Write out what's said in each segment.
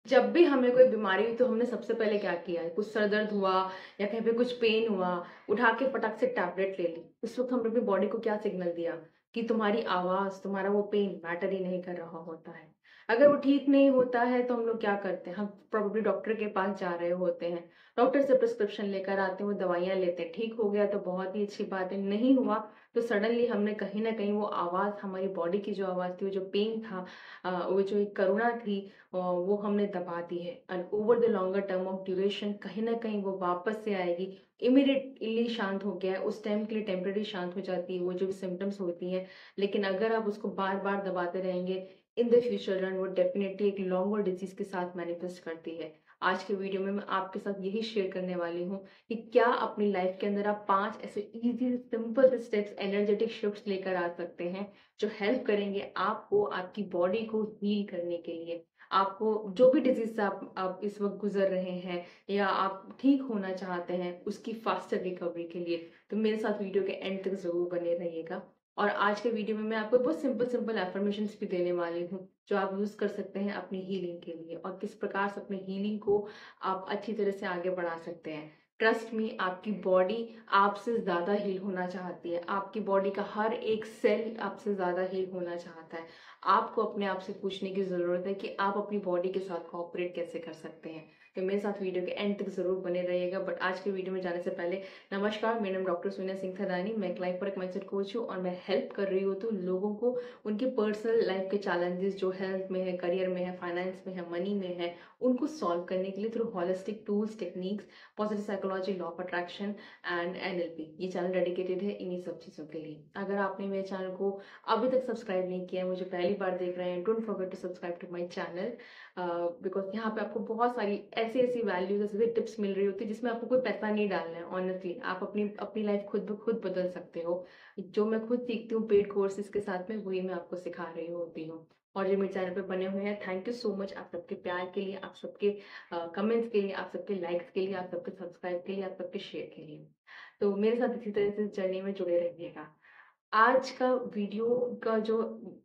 जब भी हमें कोई बीमारी हुई तो हमने सबसे पहले क्या किया है, कुछ सर दर्द हुआ या कहीं पे कुछ पेन हुआ, उठा के फटाक से टैबलेट ले ली। उस वक़्त हमने अपनी बॉडी को क्या सिग्नल दिया कि तुम्हारी आवाज़, तुम्हारा वो पेन मैटर ही नहीं कर रहा होता है। अगर वो ठीक नहीं होता है तो हम लोग क्या करते हैं, हम प्रोबेबली डॉक्टर के पास जा रहे होते हैं। डॉक्टर से प्रिस्क्रिप्शन लेकर आते हैं, वो दवाइयाँ लेते हैं। ठीक हो गया तो बहुत ही अच्छी बात है, नहीं हुआ तो सडनली हमने कहीं न कहीं वो आवाज़, हमारी बॉडी की जो आवाज़ थी, वो जो पेन था, वो जो एक करुणा थी, वो हमने दबा दी है। And over the longer term of duration कहीं ना कहीं वो वापस से आएगी। इमीडिएटली शांत हो गया है उस टाइम के लिए, टेम्परेरी शांत हो जाती है वो जो भी सिम्टम्स होती हैं। लेकिन अगर आप उसको बार बार दबाते रहेंगे, इन द फ्यूचर रन वो डेफिनेटली एक लॉन्गर डिजीज के साथ मैनिफेस्ट करती है। आज के वीडियो में मैं आपके साथ यही शेयर करने वाली हूँ कि क्या अपनी लाइफ के अंदर आप 5 ऐसे easy simple steps, energetic shifts लेकर आ सकते हैं जो हेल्प करेंगे आपको, आपकी बॉडी को हील करने के लिए। आपको जो भी डिजीज़ से आप इस वक़्त गुज़र रहे हैं या आप ठीक होना चाहते हैं, उसकी फ़ास्टर रिकवरी के लिए, तो मेरे साथ वीडियो के एंड तक ज़रूर बने रहिएगा। और आज के वीडियो में मैं आपको बहुत सिंपल-सिंपल अफ़र्मेशंस भी देने वाली हूँ, जो आप यूज़ कर सकते हैं अपनी हीलिंग के लिए और किस प्रकार से अपनी हीलिंग को आप अच्छी तरह से आगे बढ़ा सकते हैं। ट्रस्ट मी, आपकी बॉडी आपसे ज़्यादा हील होना चाहती है। आपकी बॉडी का हर एक सेल आपसे ज़्यादा हील होना चाहता है। आपको अपने आप से पूछने की ज़रूरत है कि आप अपनी बॉडी के साथ कोऑपरेट कैसे कर सकते हैं। तो मेरे साथ वीडियो के एंड तक ज़रूर बने रहिएगा। बट आज के वीडियो में जाने से पहले नमस्कार, मेरा नाम डॉक्टर सोनिया सिंह थदानी। मैं एक लाइफ वर्क माइंडसेट कोच हूँ और मैं हेल्प कर रही होती हूँ लोगों को उनके पर्सनल लाइफ के चैलेंजेस जो हेल्थ में है, करियर में है, फाइनेंस में है, मनी में है, उनको सॉल्व करने के लिए through holistic tools, techniques, positive psychology, law of attraction and NLP. ये चैनल डेडिकेटेड है इन्हीं सब चीज़ों के लिए। अगर आपने मेरे चैनल को अभी तक सब्सक्राइब नहीं किया है, मुझे पहली बार देख रहे हैं, don't forget to subscribe to my channel, because यहाँ पे आपको बहुत सारी ऐसी ऐसी वैल्यूज, ऐसी टिप्स मिल रही होती है जिसमें आपको कोई पैसा नहीं डालना है। ऑनेस्टली आप अपनी अपनी लाइफ खुद ब खुद बदल सकते हो। जो मैं खुद सीखती हूँ पेड कोर्सेज के साथ में, वही मैं आपको सिखा रही होती हूँ। और जो मेरे चैनल पे बने हुए हैं, थैंक यू सो मच आप सबके प्यार के लिए, आप सबके कमेंट्स के लिए, आप सबके लाइक्स के लिए, आप सबके सब्सक्राइब के लिए, आप सबके शेयर के लिए। तो मेरे साथ इसी तरह से जर्नी में जुड़े रहिएगा। आज का वीडियो का जो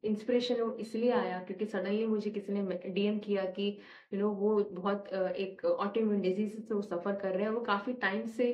इंस्पिरेशन है वो इसलिए आया क्योंकि सडनली मुझे किसी ने डीएम किया कि वो बहुत एक ऑटोइम्यून डिजीज से वो सफ़र कर रहे हैं। वो काफ़ी टाइम से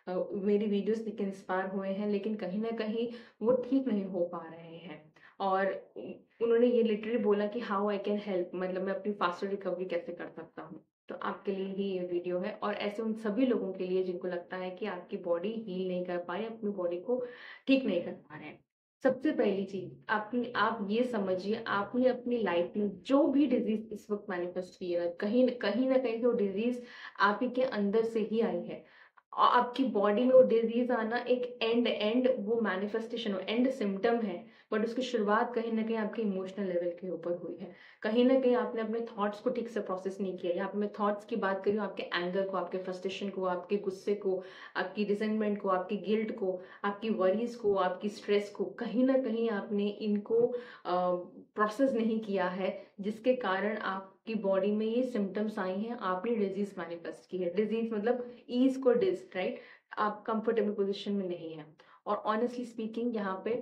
मेरी वीडियोस देख के इंस्पायर हुए हैं, लेकिन कहीं ना कहीं वो ठीक नहीं हो पा रहे हैं। और उन्होंने ये लिटरली बोला कि हाउ आई कैन हेल्प, मतलब मैं अपनी फास्टर रिकवरी कैसे कर सकता हूँ। तो आपके लिए ही ये वीडियो है और ऐसे उन सभी लोगों के लिए जिनको लगता है कि आपकी बॉडी हील नहीं कर पा रही, अपनी बॉडी को ठीक नहीं कर पा रहे हैं। सबसे पहली चीज, आपकी आप ये समझिए, आपने अपनी लाइफ में जो भी डिजीज इस वक्त मैनिफेस्ट की है, कहीं ना कहीं वो डिजीज आप ही के अंदर से ही आई है। आपकी बॉडी में वो डिजीज आना एक एंड वो मैनिफेस्टेशन, वो एंड सिम्टम है। बट उसकी शुरुआत कहीं ना कहीं आपके इमोशनल लेवल के ऊपर हुई है। कहीं ना कहीं आपने अपने थॉट्स को ठीक से प्रोसेस नहीं किया। यहाँ पे मैं थॉट्स की बात करी हूँ, आपके एंगर को, आपके फ्रस्ट्रेशन को, आपके गुस्से को, आपकी रिजेंटमेंट को, आपकी गिल्ट को, आपकी वरीज को, आपकी स्ट्रेस को, कहीं ना कहीं आपने इनको प्रोसेस नहीं किया है, जिसके कारण आपकी बॉडी में ये सिम्टम्स आई हैं। आपने डिजीज मैनिफेस्ट की है। डिजीज मतलब ईज को डिज, राइट। आप कंफर्टेबल पोजिशन में नहीं है। और ऑनेस्टली स्पीकिंग, यहाँ पे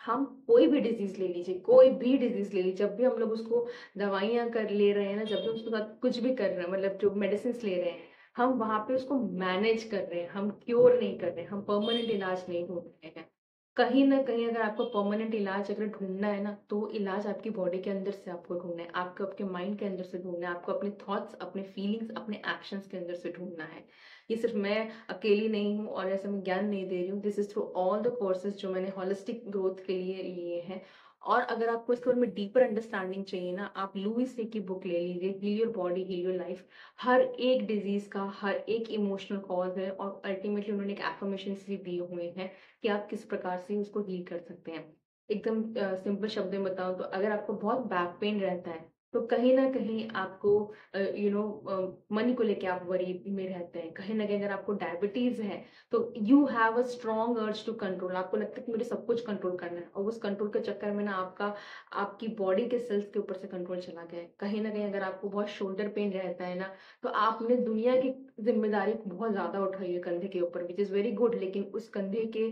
हम कोई भी डिजीज ले लीजिए, कोई भी डिजीज ले लीजिए, जब भी हम लोग उसको दवाइयाँ कर ले रहे हैं ना, जब भी उसके साथ कुछ भी कर रहे हैं, मतलब जो मेडिसिन ले रहे हैं, हम वहां पे उसको मैनेज कर रहे हैं, हम क्योर नहीं कर रहे हैं, हम परमानेंट इलाज नहीं ढूंढ रहे हैं। कहीं ना कहीं अगर आपको परमानेंट इलाज अगर ढूंढना है ना, तो इलाज आपकी बॉडी के अंदर से आपको ढूंढना है, आपको आपके माइंड के अंदर से ढूंढना है, आपको अपने थॉट्स, अपने फीलिंग्स, अपने एक्शंस के अंदर से ढूंढना है। ये सिर्फ मैं अकेली नहीं हूँ और ऐसा मैं ज्ञान नहीं दे रही हूँ। This is through all the courses जो मैंने होलिस्टिक ग्रोथ के लिए लिए हैं। और अगर आपको इसके बारे में डीपर अंडरस्टैंडिंग चाहिए ना, आप लुइस की बुक ले लीजिए, heal your body heal your life. हर एक डिजीज का हर एक इमोशनल कॉज है और अल्टीमेटली उन्होंने एक एफर्मेशन भी दिए हुए हैं कि आप किस प्रकार से उसको हील कर सकते हैं। एकदम सिंपल शब्दों में बताऊं तो अगर आपको बहुत बैक पेन रहता है, तो कहीं ना कहीं आपको मनी को लेके आप वरी में रहते हैं। कहीं ना कहीं अगर आपको डायबिटीज है, तो you have a strong urge to control. आपको लगता है कि मुझे सब कुछ कंट्रोल करना है, और उस कंट्रोल के चक्कर में ना आपकी बॉडी के सेल्स के ऊपर से कंट्रोल चला गया है। कहीं ना कहीं अगर आपको बहुत शोल्डर पेन रहता है ना, तो आपने दुनिया की जिम्मेदारी बहुत ज्यादा उठाई है कंधे के ऊपर, विच इज वेरी गुड। लेकिन उस कंधे के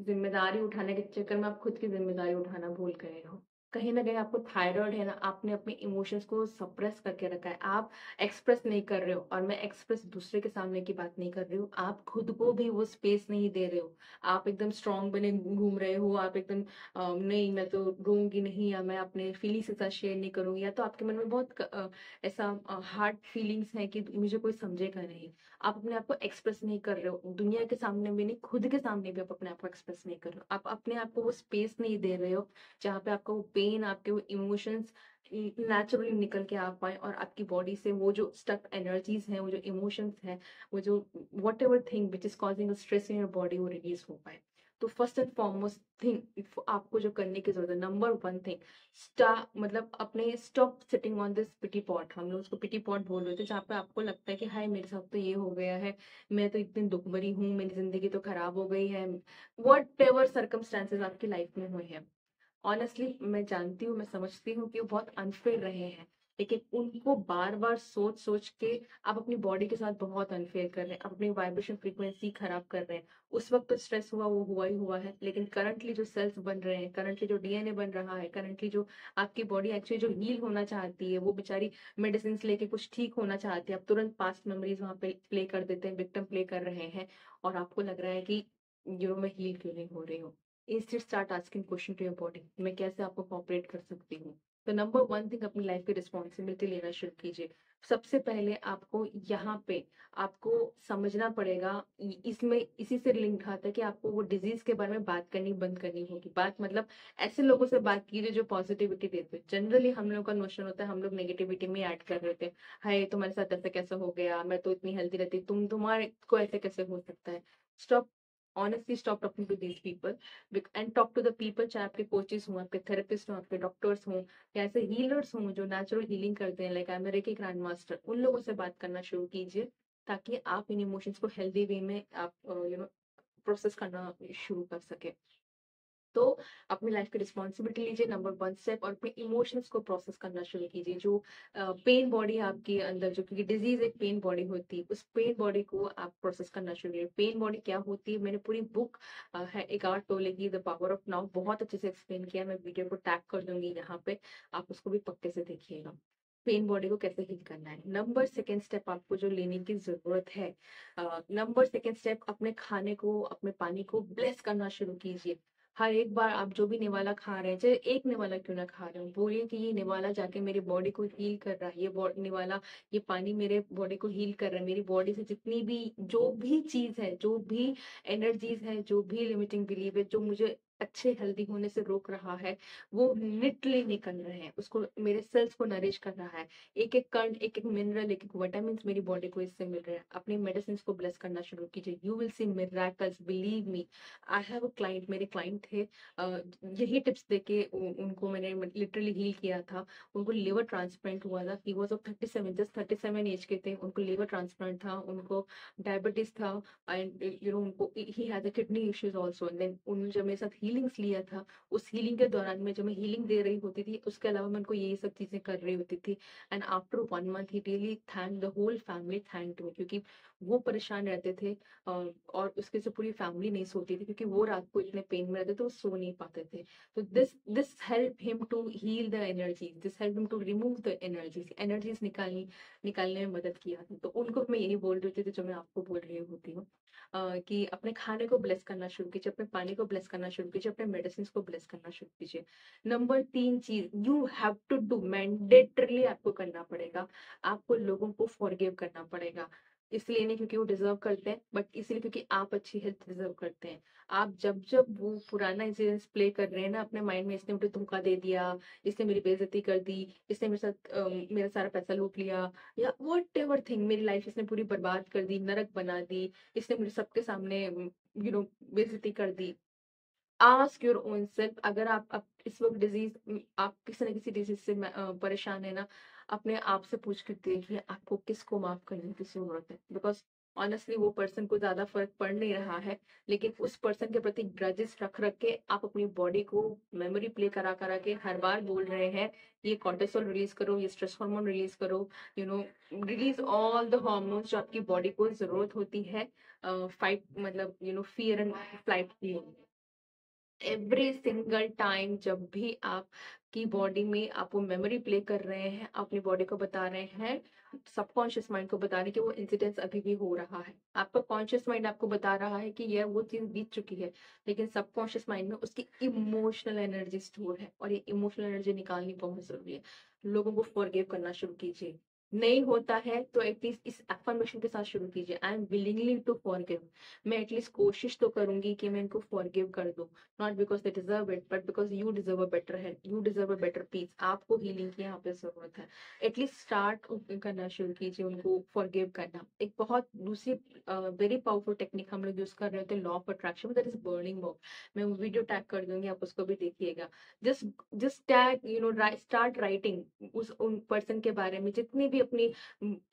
जिम्मेदारी उठाने के चक्कर में आप खुद की जिम्मेदारी उठाना भूल गए हो। कहीं न कहीं आपको थायरॉइड है ना, आपने अपने इमोशंस को सप्रेस करके रखा है। आप एक्सप्रेस नहीं कर रहे हो और मैं एक्सप्रेस दूसरे के सामने की बात नहीं कर रही हूँ। आप खुद को भी वो स्पेस नहीं दे रहे हो। आप एकदम स्ट्रॉन्ग बने घूम रहे हो, आप एकदम नहीं मैं तो रोऊँगी नहीं या मैं अपने फीलिंग्स के साथ शेयर नहीं करूँगी या तो आपके मन में बहुत ऐसा हार्ड फीलिंग्स हैं कि मुझे कोई समझेगा नहीं। आप अपने आप को एक्सप्रेस नहीं कर रहे हो। दुनिया के सामने भी नहीं, खुद के सामने भी आप अपने आप को एक्सप्रेस नहीं कर रहे हो। आप अपने आप को वो स्पेस नहीं दे रहे हो जहाँ पे आपका वो पेन, आपके वो इमोशंस नेचुरली निकल के आ पाए और आपकी बॉडी से वो जो स्टक एनर्जीज हैं, वो जो इमोशंस हैं, वो जो what ever thing which is causing stress in your body वो रिलीज हो पाए। तो फर्स्ट एंड फॉरमोस्ट थिंग आपको जो करने की जरूरत है, नंबर वन थिंग, मतलब अपने stop sitting on this pity pot. हम लोग उसको पिटी पॉट बोल रहे थे, जहाँ पे आपको लगता है कि हाय मेरे साथ तो ये हो गया है, मैं तो इतनी दुख भरी हूँ, मेरी जिंदगी तो खराब हो गई है, वट एवर सर्कमस्टांसेस आपकी लाइफ में हुए हैं। ऑनेस्टली मैं जानती हूँ, मैं समझती हूँ कि वो बहुत अनफेयर रहे हैं, लेकिन उनको बार बार सोच सोच के आप अपनी बॉडी के साथ बहुत अनफेयर कर रहे हैं, आप अपनी वाइब्रेशन फ्रीक्वेंसी खराब कर रहे हैं। उस वक्त तो स्ट्रेस हुआ वो हुआ ही हुआ है, लेकिन करंटली जो सेल्स बन रहे हैं, करंटली जो डीएनए बन रहा है, करंटली जो आपकी बॉडी एक्चुअली जो हील होना चाहती है, वो बेचारी मेडिसिन लेके कुछ ठीक होना चाहती है, आप तुरंत पास्ट मेमोरीज वहां पे प्ले कर देते हैं, विक्टिम प्ले कर रहे हैं और आपको लग रहा है कि मैं हील क्यों नहीं हो रही हूँ। Instead start asking question to your body, मैं कैसे आपको कोऑपरेट कर सकती हूँ। तो नंबर वन थिंग, अपनी लाइफ की रिस्पॉन्सिबिलिटी लेना शुरू कीजिए। सबसे पहले आपको यहाँ पे आपको समझना पड़ेगा, इसमें इसी से लिंक आता है कि आपको वो डिजीज के बारे में बात करनी बंद करनी होगी। बात मतलब ऐसे लोगों से बात कीजिए जो पॉजिटिविटी देते हैं। जनरली हम लोग का नोशन होता है, हम लोग नेगेटिविटी में ऐड कर रहे थे, हाय तुम्हारे साथ ऐसा कैसे हो गया, मैं तो इतनी हेल्दी रहती, तुम्हारे को ऐसे कैसे हो सकता है। Stop, honestly stop talking to these people and talk to the people, चाहे आपके कोचेस हों, आपके थेरेपिस्ट हों, आपके डॉक्टर्स हों या ऐसे हीलर्स हों जो नेचुरल हीलिंग करते हैं, like I am reiki grand master, उन लोगों से बात करना शुरू कीजिए ताकि आप इन इमोशंस को हेल्दी वे में आप प्रोसेस करना शुरू कर सके। तो अपनी लाइफ की रिस्पॉन्सिबिलिटी लीजिए, नंबर वन स्टेप, और अपने इमोशंस को प्रोसेस करना शुरू कीजिए। जो पेन बॉडी है आपके अंदर, जो क्योंकि डिजीज एक पेन बॉडी होती है, उस पेन बॉडी को आप प्रोसेस करना शुरू कीजिए। पेन बॉडी क्या होती है, मैंने पूरी बुक है एक आर्ट टोले की, द पावर ऑफ नाउ, बहुत अच्छे से एक्सप्लेन किया, मैं वीडियो को टैग कर दूंगी यहाँ पे, आप उसको भी पक्के से देखिएगा। पेन बॉडी को कैसे हील करना है। नंबर सेकेंड स्टेप आपको जो लेने की जरूरत है, नंबर सेकेंड स्टेप, अपने खाने को, अपने पानी को ब्लेस करना शुरू कीजिए। हर एक बार आप जो भी निवाला खा रहे हैं, चाहे एक निवाला क्यों ना खा रहे हो, बोलिए कि ये निवाला जाके मेरी बॉडी को हील कर रहा है, ये निवाला, ये पानी मेरे बॉडी को हील कर रहा है, मेरी बॉडी से जितनी भी जो भी चीज है, जो भी एनर्जीज है, जो भी लिमिटिंग बिलीव है, जो मुझे अच्छे हेल्दी होने से रोक रहा है, वो लिटरली निकल रहे हैं, उसको मेरे सेल्स को नरिश कर रहा है। एक एक कण, एक एक मिनरल, एक एक विटामिन मेरी बॉडी को इससे मिल रहे हैं। अपनी मेडिसिन को ब्लेस करना शुरू कीजिए, you will see miracles, believe me. I have a client, मेरे क्लाइंट थे, यही टिप्स देके उनको मैंने लिटरली हील किया था। उनको लिवर ट्रांसप्लांट हुआ था, he was of 37, just 37 age के थे, उनको लिवर ट्रांसप्लांट था, उनको डायबिटीज था, एंड उनको he has a kidney issues also. And then उन्होंने जब मेरे साथ हीलिंग्स लिया था, उस हीलिंग के दौरान में जब मैं हीलिंग दे रही होती थी, उसके अलावा मैं उनको यही सब चीजें कर रही होती थी। And after 1 month he really thank the whole family, thank me, क्योंकि वो परेशान रहते थे और उसके से पूरी फैमिली नहीं सोती थी, क्योंकि वो रात को इतने पेन में रहते थे, वो सो नहीं पाते थे। तो this help him to heal the energy, this help him to remove the energies, energies निकालने में मदद किया था। तो उनको मैं यही बोल रही थी जो मैं आपको बोल रही होती हूँ, कि अपने खाने को ब्लेस करना शुरू कीजिए, अपने पानी को ब्लेस करना शुरू कीजिए, अपने मेडिसिन को ब्लेस करना शुरू कीजिए। नंबर तीन चीज, you have to do, mandatorily आपको करना पड़ेगा, आपको लोगों को फॉरगिव करना पड़ेगा। इसलिए नहीं क्योंकि वो डिजर्व करते हैं, बट इसलिए क्योंकि आप अच्छी हेल्थ डिजर्व करते हैं। आप जब जब वो पुराना इंसिडेंस प्ले कर रहे हैं ना अपने माइंड में, इसने मुझे धोखा दे दिया, इसने मेरी बेइज्जती कर दी, इसने मेरे साथ मेरा सारा पैसा लूट लिया, या वट एवर थिंग, मेरी लाइफ इसने पूरी बर्बाद कर दी, नरक बना दी, इसने मुझे सबके सामने बेइज्जती कर दी। आस्क योर ओन सेल्फ, अगर आप इस वक्त डिजीज, आप किसी न किसी डिजीज से परेशान है ना, अपने आप से पूछ के देखिए आपको किसको माफ करने की जरूरत है। बिकॉज ऑनेस्टली वो पर्सन को ज्यादा फर्क पड़ नहीं रहा है, लेकिन उस पर्सन के प्रति ग्रजेस रख रख के आप अपनी बॉडी को मेमोरी प्ले करा करा के हर बार बोल रहे हैं, ये कॉर्टिसोल रिलीज करो, ये स्ट्रेस हार्मोन रिलीज करो, you know release all the hormones जो आपकी बॉडी को जरूरत होती है फाइट, मतलब फियर एंड फ्लाइट की। एवरी सिंगल टाइम जब भी आपकी बॉडी में आप वो मेमोरी प्ले कर रहे हैं, अपनी बॉडी को बता रहे हैं, सबकॉन्शियस माइंड को बता रहे हैं कि वो इंसिडेंस अभी भी हो रहा है। आपका कॉन्शियस माइंड आपको बता रहा है कि यह वो चीज बीत चुकी है, लेकिन सबकॉन्शियस माइंड में उसकी इमोशनल एनर्जी स्टोर है, और ये इमोशनल एनर्जी निकालनी बहुत जरूरी है। लोगों को फॉरगिव करना शुरू कीजिए। नहीं होता है तो एटलीस्ट इस एफर्मेशन के साथ शुरू कीजिए, I am willingly to forgive. मैं एटलीस्ट कोशिश तो करूंगी कि मैं इनको फॉरगिव कर दूं, not because they deserve it but because you deserve a better health, you deserve a better peace. आपको हीलिंग की यहाँ पे जरूरत है। एटलीस्ट स्टार्ट करना शुरू कीजिए उनको फॉरगिव करना। एक बहुत दूसरी वेरी पावरफुल टेक्निक हम लोग यूज कर रहे होते हैं law of attraction, that is burning box. मैं वो वीडियो टैग कर दूंगी, आप उसको भी देखिएगा। Just just tag start writing उस उन पर्सन के बारे में, जितनी भी अपनी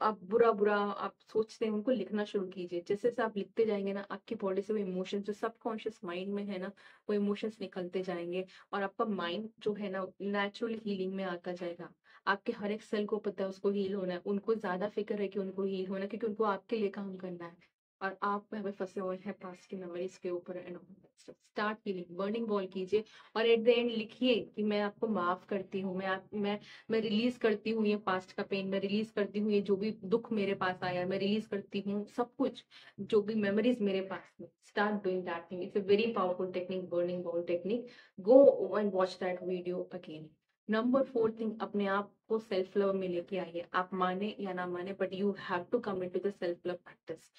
आप बुरा बुरा आप सोचते हैं उनको लिखना शुरू कीजिए। जैसे जैसे आप लिखते जाएंगे ना, आपकी बॉडी से वो इमोशंस जो सबकॉन्शियस माइंड में है ना, वो इमोशंस निकलते जाएंगे, और आपका माइंड जो है ना नेचुरल हीलिंग में आता जाएगा। आपके हर एक सेल को पता है उसको हील होना है, उनको ज्यादा फिक्र है कि उनको हील होना है, क्योंकि उनको आपके लिए काम करना है, और आप हमें फंसे हुए हैं पास्ट की मेमोरीज के ऊपर and start healing, burning ball कीजिए। और एट द एंड लिखिए कि मैं आपको माफ करती हूँ, मैं रिलीज करती हूँ ये पास्ट का पेन, मैं रिलीज करती हूँ ये जो भी दुख मेरे पास आया, मैं रिलीज करती हूँ सब कुछ, जो भी मेमोरीज मेरे पास में। Start doing that thing, it's a very powerful technique, burning ball technique. Go and watch that video again. Number 4 thing, अपने आप को सेल्फ लव में लेके आइए। आप माने या ना माने, but you have to come into the self love practice.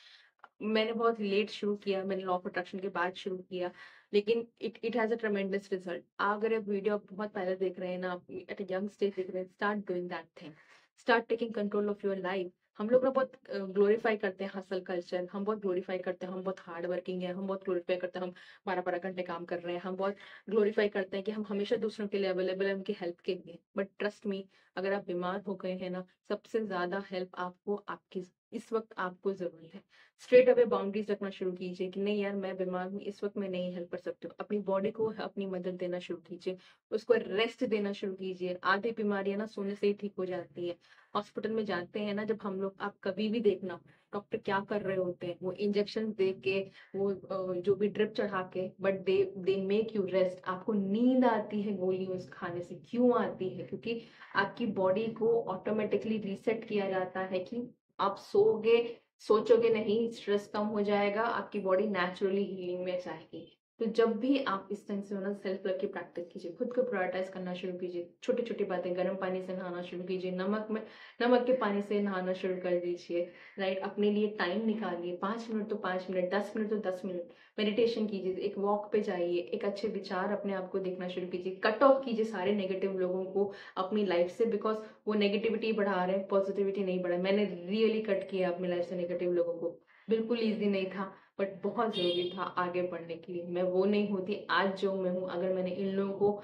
मैंने बहुत लेट शुरू किया, मैंने लॉ ऑफ अट्रैक्शन के बाद शुरू किया, लेकिन it it has a tremendous result. अगर आप वीडियो आप बहुत पहले देख रहे हैं ना, आप एट अ यंग स्टेज देख रहे हैं, start doing that thing, start taking control of your life. हम लोग ना बहुत ग्लोरीफाई करते हैं हसल कल्चर, हम बहुत ग्लोरीफाई करते हैं हम बहुत हार्ड वर्किंग है, हम बहुत ग्लोरीफाई करते हैं हम 12-12 घंटे काम कर रहे हैं, हम बहुत ग्लोरीफाई करते हैं कि हम हमेशा दूसरों के लिए अवेलेबल है, उनकी हेल्प के लिए। बट ट्रस्ट मी, अगर आप बीमार हो गए हैं ना, सबसे ज्यादा हेल्प आपको आपकी इस वक्त आपको जरूरत है। स्ट्रेट अवे बाउंड्रीज रखना शुरू कीजिए कि नहीं यार, मैं बीमार हूँ, इस वक्त मैं नहीं हेल्प कर सकती हूँ। अपनी बॉडी को अपनी मदद देना शुरू कीजिए, उसको रेस्ट देना शुरू कीजिए। आधी बीमारियां ना सोने से ही ठीक हो जाती है। हॉस्पिटल में जाते हैं ना जब हम लोग, आप कभी भी देखना डॉक्टर क्या कर रहे होते हैं, वो इंजेक्शन दे के, वो जो भी ड्रिप चढ़ा के, but they make you rest. आपको नींद आती है गोली उस खाने से, क्यों आती है? क्योंकि आपकी बॉडी को ऑटोमेटिकली रीसेट किया जाता है कि आप सोओगे, सोचोगे नहीं, स्ट्रेस कम हो जाएगा, आपकी बॉडी नेचुरली हीलिंग में जाएगी। तो जब भी आप इस टाइम से ना सेल्फ लव की प्रैक्टिस कीजिए, खुद को प्रायोरिटाइज करना शुरू कीजिए। छोटी छोटी बातें, गर्म पानी से नहाना शुरू कीजिए, नमक के पानी से नहाना शुरू कर दीजिए। राइट, अपने लिए टाइम निकालिए, 5 मिनट तो 5 मिनट, 10 मिनट तो 10 मिनट मेडिटेशन कीजिए, एक वॉक पे जाइए, एक अच्छे विचार अपने आप को देखना शुरू कीजिए। कट ऑफ कीजिए सारे नेगेटिव लोगों को अपनी लाइफ से, बिकॉज वो नेगेटिविटी बढ़ा रहे हैं, पॉजिटिविटी नहीं बढ़ा। मैंने रियली कट किया अपनी लाइफ से नेगेटिव लोगों को। बिल्कुल ईजी नहीं था, बट बहुत जरूरी था आगे बढ़ने के लिए। मैं वो नहीं होती आज जो मैं हूँ, अगर मैंने इन लोगों को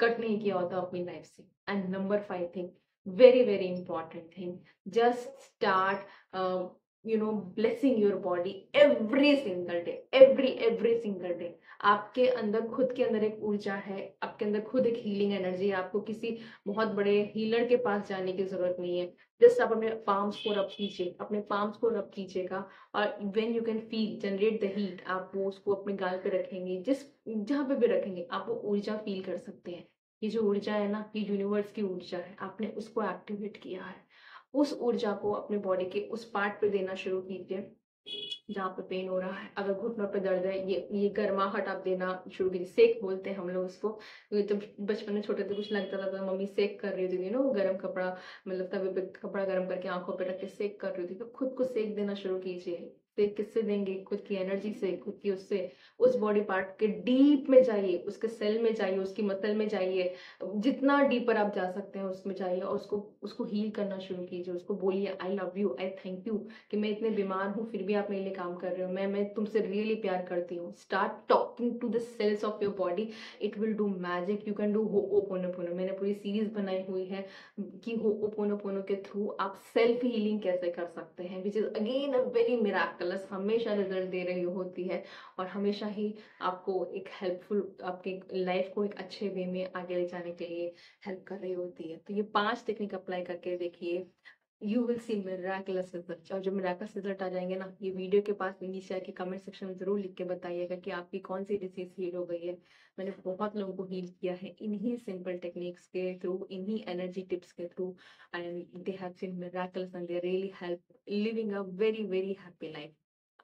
कट नहीं किया होता अपनी लाइफ से। And number 5 thing, very very important thing, just start blessing your body every single day, every single day। आपके अंदर, खुद के अंदर एक ऊर्जा है, आपके अंदर खुद एक हीलिंग एनर्जी है। आपको किसी बहुत बड़े हीलर के पास जाने की जरूरत नहीं है। जस्ट आप अपने पाम्स को रब कीजिए, अपने पाम्स को रब कीजिएगा, और when you can feel generate the heat, आप वो उसको अपने गाल पे रखेंगे, जिस जहां पे भी रखेंगे, आप वो ऊर्जा फील कर सकते हैं। ये जो ऊर्जा है ना, ये यूनिवर्स की ऊर्जा है, आपने उसको एक्टिवेट किया है। उस ऊर्जा को अपने बॉडी के उस पार्ट पे देना शुरू कीजिए जहाँ पे पेन हो रहा है। अगर घुटनों पे दर्द है, ये गर्माहट आप देना शुरू कीजिए। सेक बोलते हैं हम लोग उसको, क्योंकि जब बचपन में छोटे थे कुछ लगता था तो मम्मी सेक कर रही होती थी ना, वो गर्म कपड़ा, मतलब तवे पे कपड़ा गर्म करके आंखों पे रख के सेक कर रही थी। तो खुद को सेक देना शुरू कीजिए। सेक किससे देंगे? खुद की एनर्जी से, खुद की उससे। उस बॉडी पार्ट के डीप में जाइए, उसके सेल में जाइए, उसकी मसल में जाइए, जितना डीपर आप जा सकते हैं उसमें जाइए, और उसको उसको हील करना शुरू कीजिए। उसको बोलिए I love you, I thank you, कि मैं इतने बीमार हूँ फिर भी आप मेरे लिए काम कर रहे हो, मैं तुमसे रियली प्यार करती हूँ। Start talking to the cells of your body, it will do magic. You can do hooponopono, मैंने पूरी सीरीज बनाई हुई है कि होओपोनोपोनो के थ्रू आप सेल्फ हीलिंग कैसे कर सकते हैं, which is again a very miraculous, हमेशा रिजल्ट दे रही होती है, और हमेशा ही आपको एक हेल्पफुल, आपकी लाइफ को एक अच्छे वे में आगे ले जाने के लिए हेल्प कर रही होती है। तो ये 5 टेक्निक अप्लाई करके देखिए, you will see miraculous result. और जब मिराकुलस रिजल्ट आ जाएंगे ना, ये वीडियो के पास नीचे आके कमेंट सेक्शन में जरूर लिख के बताइएगा कि आपकी कौन सी डिसीज हील हो गई है। मैंने बहुत लोगों को हील किया है इन्हीं सिंपल टेक्निक्स के थ्रू, इन्हीं एनर्जी टिप्स के through, and they have seen miracles and they really help living a very very happy life.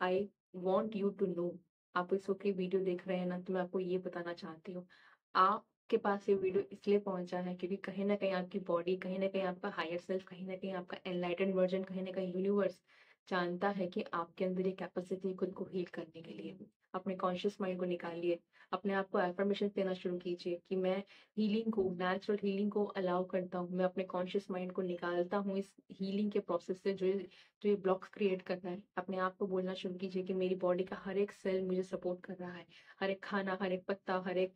I want you to know. आप इस वक्त वीडियो देख रहे हैं ना, तो मैं आपको ये बताना चाहती हूँ, आपके पास ये वीडियो इसलिए पहुंचा है क्योंकि कहीं ना कहीं आपकी बॉडी, कहीं ना कहीं आपका हायर सेल्फ, कहीं ना कहीं आपका एनलाइटेंड वर्जन, कहीं ना कहीं यूनिवर्स जानता है कि आपके अंदर ये कैपेसिटी खुद को हील करने के लिए। अपने कॉन्शियस माइंड को निकालिए, अपने आप को एफर्मेशन देना शुरू कीजिए कि मैं हीलिंग को, नेचुरल हीलिंग को अलाउ करता हूँ। मैं अपने कॉन्शियस माइंड को निकालता हूँ इस हीलिंग के प्रोसेस से, जो ये ब्लॉक्स क्रिएट कर रहा है। अपने आप को बोलना शुरू कीजिए कि मेरी बॉडी का हर एक सेल मुझे सपोर्ट कर रहा है, हर एक खाना, हर एक पत्ता, हर एक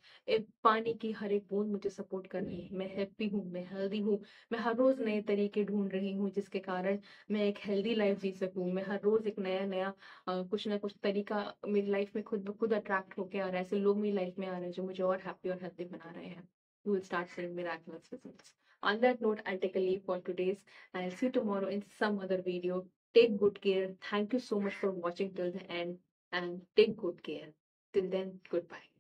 पानी की हर एक बूंद मुझे सपोर्ट कर रही है। मैं हैप्पी हूँ, मैं हेल्दी हूँ। मैं हर रोज नए तरीके ढूंढ रही हूँ जिसके कारण मैं एक हेल्दी लाइफ जी सकूँ। मैं हर रोज एक नया नया कुछ ना कुछ तरीका मेरी लाइफ में खुद ब खुद अट्रैक्ट होके आ रहा है। ऐसे लोग मेरी लाइफ में आ रहे हैं जो मुझे और हैप्पी और हेल्दी बना रहे हैं। You will start seeing miraculous results. On that note, I'll take a leave for today's, and I'll see you tomorrow in some other video. Take good care. Thank you so much for watching till the end, and take good care. Till then, goodbye.